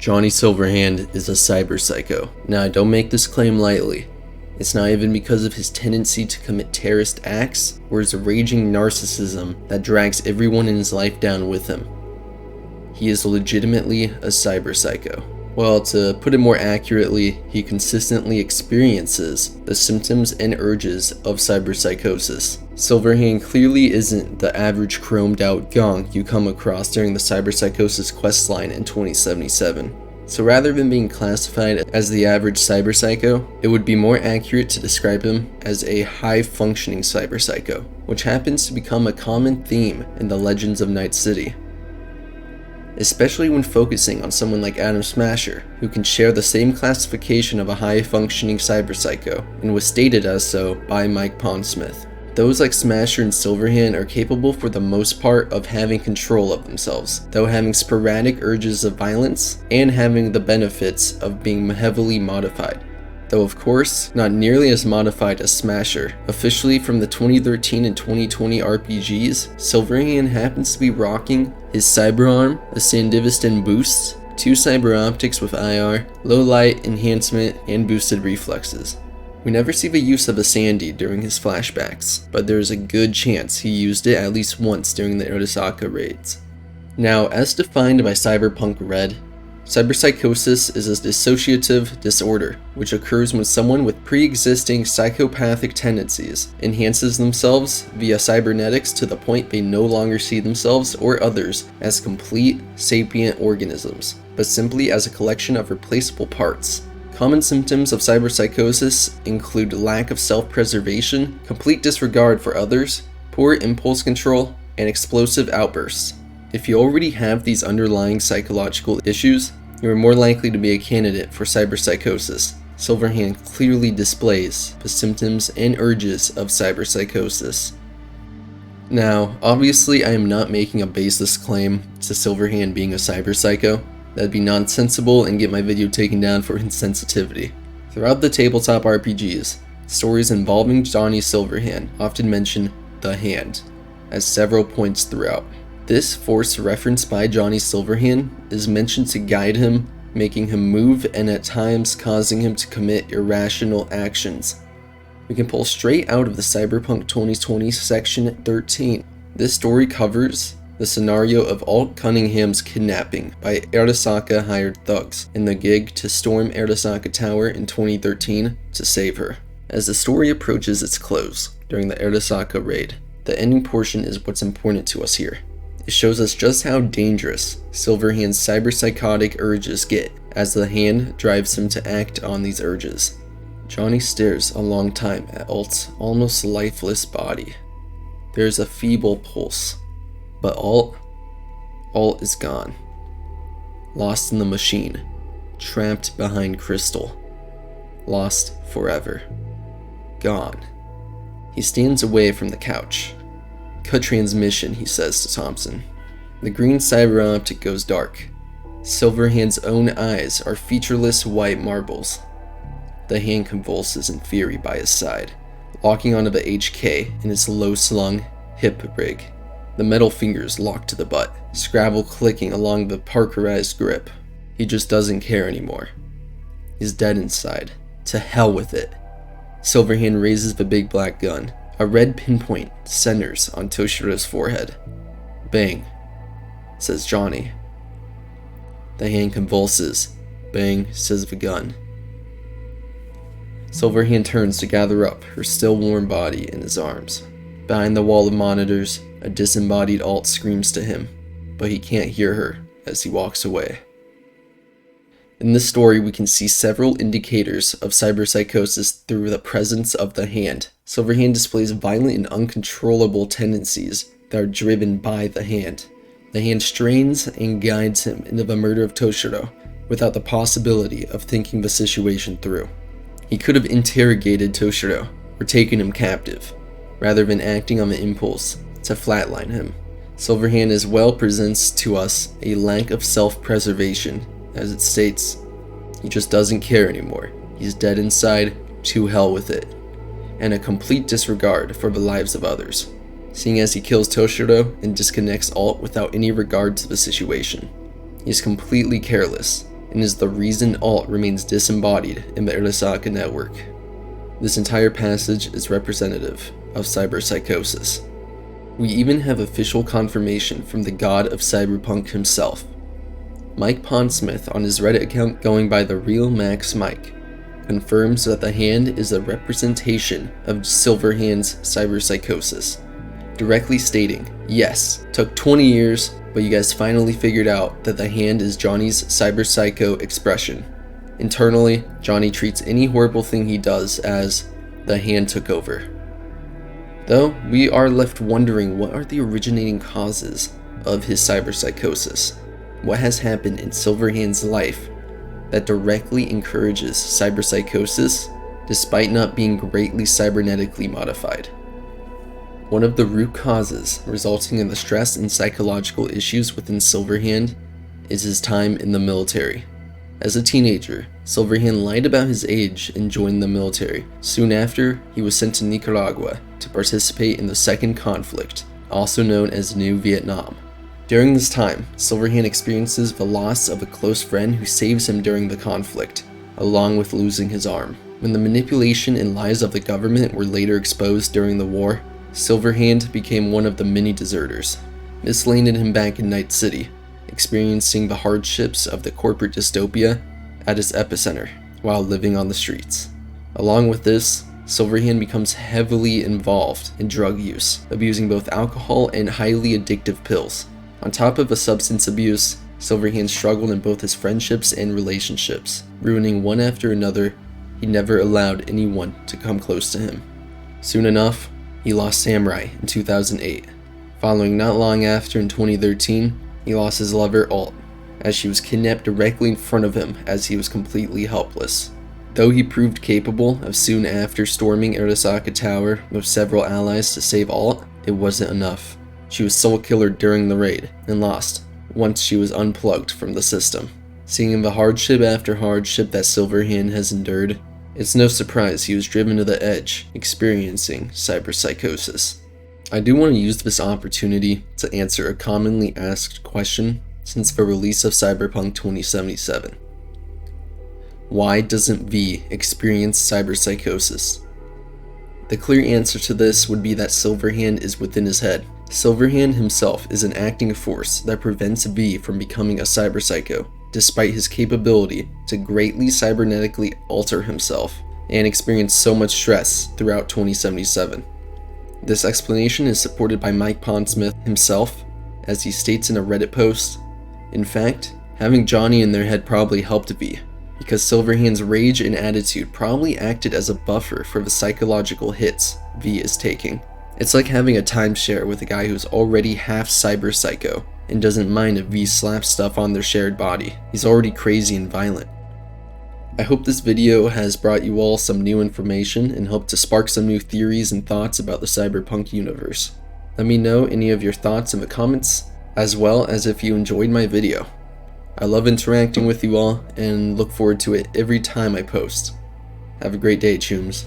Johnny Silverhand is a cyberpsycho. Now, I don't make this claim lightly. It's not even because of his tendency to commit terrorist acts or his raging narcissism that drags everyone in his life down with him. He is legitimately a cyberpsycho. Well, to put it more accurately, he consistently experiences the symptoms and urges of cyberpsychosis. Silverhand clearly isn't the average chromed out gonk you come across during the Cyberpsychosis questline in 2077. So rather than being classified as the average cyberpsycho, it would be more accurate to describe him as a high-functioning cyberpsycho, which happens to become a common theme in the Legends of Night City. Especially when focusing on someone like Adam Smasher, who can share the same classification of a high-functioning cyberpsycho, and was stated as so by Mike Pondsmith. Those like Smasher and Silverhand are capable for the most part of having control of themselves, though having sporadic urges of violence and having the benefits of being heavily modified. Though of course, not nearly as modified as Smasher. Officially from the 2013 and 2020 RPGs, Silverhand happens to be rocking his Cyberarm, a Sandivistan boost, 2 cyber optics with IR, low light enhancement, and boosted reflexes. We never see the use of a Sandy during his flashbacks, but there is a good chance he used it at least once during the Arasaka raids. Now, as defined by Cyberpunk Red, cyberpsychosis is a dissociative disorder, which occurs when someone with pre-existing psychopathic tendencies enhances themselves via cybernetics to the point they no longer see themselves or others as complete, sapient organisms, but simply as a collection of replaceable parts. Common symptoms of cyberpsychosis include lack of self-preservation, complete disregard for others, poor impulse control, and explosive outbursts. If you already have these underlying psychological issues, you are more likely to be a candidate for cyberpsychosis. Silverhand clearly displays the symptoms and urges of cyberpsychosis. Now, obviously I am not making a baseless claim to Silverhand being a cyberpsycho. That'd be nonsensible and get my video taken down for insensitivity. Throughout the tabletop RPGs, stories involving Johnny Silverhand often mention the Hand at several points throughout. This force referenced by Johnny Silverhand is mentioned to guide him, making him move and at times causing him to commit irrational actions. We can pull straight out of the Cyberpunk 2020 section 13. This story covers the scenario of Alt Cunningham's kidnapping by Arasaka hired thugs in the gig to storm Arasaka Tower in 2013 to save her. As the story approaches its close during the Arasaka raid, the ending portion is what's important to us here. It shows us just how dangerous Silverhand's cyberpsychotic urges get as the Hand drives him to act on these urges. Johnny stares a long time at Alt's almost lifeless body. There is a feeble pulse, but Alt is gone. Lost in the machine, trapped behind crystal, lost forever, gone. He stands away from the couch. Cut transmission, he says to Thompson. The green cyber optic goes dark. Silverhand's own eyes are featureless white marbles. The Hand convulses in fury by his side, locking onto the HK in its low-slung hip rig. The metal fingers lock to the butt, Scrabble clicking along the parkerized grip. He just doesn't care anymore. He's dead inside. To hell with it. Silverhand raises the big black gun. A red pinpoint centers on Toshiro's forehead. Bang, says Johnny. The Hand convulses. Bang, says the gun. Silverhand turns to gather up her still warm body in his arms. Behind the wall of monitors, a disembodied Alt screams to him, but he can't hear her as he walks away. In this story, we can see several indicators of cyberpsychosis through the presence of the Hand. Silverhand displays violent and uncontrollable tendencies that are driven by the Hand. The Hand strains and guides him into the murder of Toshiro without the possibility of thinking the situation through. He could have interrogated Toshiro or taken him captive, rather than acting on the impulse to flatline him. Silverhand as well presents to us a lack of self-preservation, as it states, he just doesn't care anymore. He's dead inside, to hell with it, and a complete disregard for the lives of others, seeing as he kills Toshiro and disconnects Alt without any regard to the situation. He's completely careless, and is the reason Alt remains disembodied in the Arasaka network. This entire passage is representative of cyberpsychosis. We even have official confirmation from the god of cyberpunk himself. Mike Pondsmith, on his Reddit account going by the real Max Mike, confirms that the hand is a representation of Silverhand's cyberpsychosis, directly stating, yes, took 20 years, but you guys finally figured out that the hand is Johnny's cyberpsycho expression. Internally, Johnny treats any horrible thing he does as the hand took over. Though, we are left wondering what are the originating causes of his cyberpsychosis. What has happened in Silverhand's life that directly encourages cyberpsychosis despite not being greatly cybernetically modified? One of the root causes resulting in the stress and psychological issues within Silverhand is his time in the military. As a teenager, Silverhand lied about his age and joined the military. Soon after, he was sent to Nicaragua to participate in the second conflict, also known as New Vietnam. During this time, Silverhand experiences the loss of a close friend who saves him during the conflict, along with losing his arm. When the manipulation and lies of the government were later exposed during the war, Silverhand became one of the many deserters. This landed him back in Night City, experiencing the hardships of the corporate dystopia at its epicenter while living on the streets. Along with this, Silverhand becomes heavily involved in drug use, abusing both alcohol and highly addictive pills. On top of a substance abuse, Silverhand struggled in both his friendships and relationships, ruining one after another. He never allowed anyone to come close to him. Soon enough, he lost Samurai in 2008. Following not long after, in 2013, he lost his lover Alt, as she was kidnapped directly in front of him as he was completely helpless. Though he proved capable of soon after storming Arasaka Tower with several allies to save Alt, it wasn't enough. She was soul killered during the raid and lost once she was unplugged from the system. Seeing the hardship after hardship that Silverhand has endured, it's no surprise he was driven to the edge, experiencing cyberpsychosis. I do want to use this opportunity to answer a commonly asked question since the release of Cyberpunk 2077. Why doesn't V experience cyberpsychosis? The clear answer to this would be that Silverhand is within his head. Silverhand himself is an acting force that prevents V from becoming a cyberpsycho, despite his capability to greatly cybernetically alter himself and experience so much stress throughout 2077. This explanation is supported by Mike Pondsmith himself, as he states in a Reddit post. In fact, having Johnny in their head probably helped V, because Silverhand's rage and attitude probably acted as a buffer for the psychological hits V is taking. It's like having a timeshare with a guy who's already half cyberpsycho and doesn't mind if V slaps stuff on their shared body. He's already crazy and violent. I hope this video has brought you all some new information and helped to spark some new theories and thoughts about the Cyberpunk universe. Let me know any of your thoughts in the comments, as well as if you enjoyed my video. I love interacting with you all and look forward to it every time I post. Have a great day, chooms.